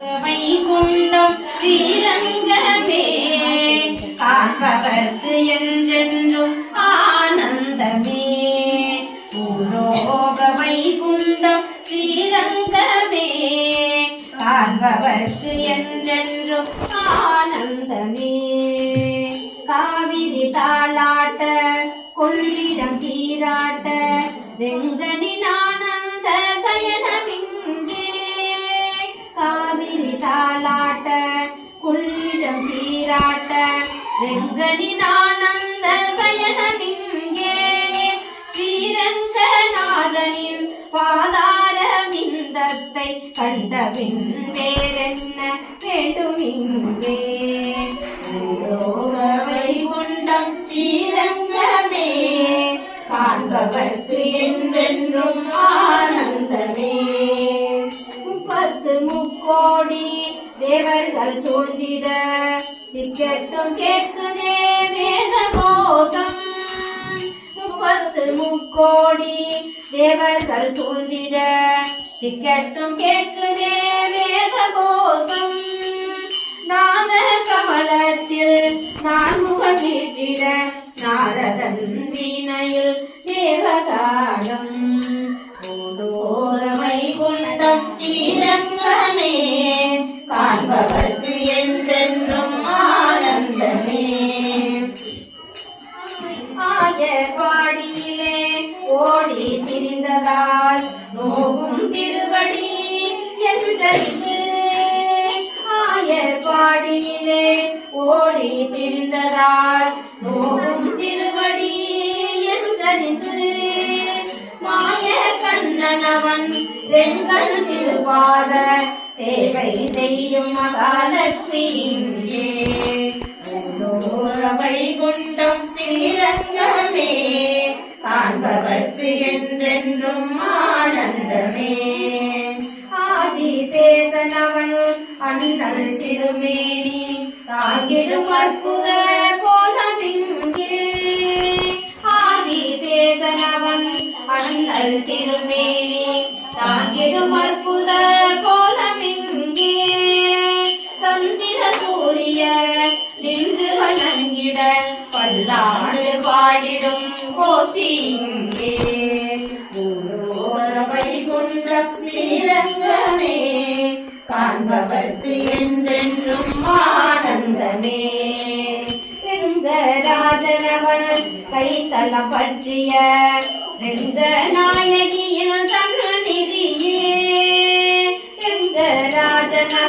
வைகுண்டம் ஸ்ரீரங்கமே காண்பவர்க்கு என்றென்றும் ஆனந்தமே. பூலோக வைகுண்டம் ஸ்ரீரங்கமே காண்பவர்க்கு என்றென்றும் ஆனந்தமே. காவிரி தாளாட்ட கொள்ளிடம் சீராட்ட ரெங்கனின் ஆனந்த சயனமிங்கே. காவிரி தாளாட்ட கொள்ளிடம் சீராட்ட ரெங்கனின் ஆனந்த சயனமிங்கே. ஸ்ரீரங்கநாதனின் பாதார விந்தத்தை கண்டபின் வேறென்ன வேண்டுமிங்கே. வைகுண்டம் ஸ்ரீரங்கமே காண்பவர்க்கு என்றென்றும் ஆனந்தமே. 30 முக்கோடி தேவர்கள் சூழ்ந்திட திக்கெட்டும் கேட்குதே வேத கோஷம். 30 முக்கோடி தேவர்கள் சூழ்ந்திட திக்கெட்டும் கேட்குதே வேத கோஷம். நாத கமலத்தில் நான்முகன் வீற்றிட நாரதன் வீணையில் தேவகானம். பூலோக வைகுண்டம் ஸ்ரீரங்கமே காண்பவர்க்கு என்றென்றும் ஆனந்தமே. ஆயர்பாடியிலே ஓடி திரிந்ததால் நோகும் திருவடி என்றறிந்து. ஆயர்பாடியிலே ஓடி திரிந்ததால் நோகும் திருவடி என்றறிந்து. மாய கண்ணனவன் வெண்கண் திருபாத சேவை செய்யும் மகாலட்சுமி இங்கே. பூலோக வைகுண்டம் ஸ்ரீரங்கமே காண்பவர்க்கு என்றென்றும் ஆனந்தமே. ஆதிசேஷனவன் அண்ணல் திருமேனி தாங்கிடும் அற்புத கோலமிங்கே. ஆதிசேஷனவன் அண்ணல் திருமேனி தாங்கிடும் அற்புத கோலமிங்கே. சந்திர சூரிய நின்று வணங்கிட பல்லாண்டு பாடிடும் கோசி இங்கே. பூலோக வைகுண்டம் ஸ்ரீரங்கமே காண்பவர்க்கு என்றென்றும் ஆனந்தமே. ரெங்கராஜனவன் கைத்தலம் பற்றிய ரெங்க நாயகியின் சந்நிதியே. ரெங்கராஜன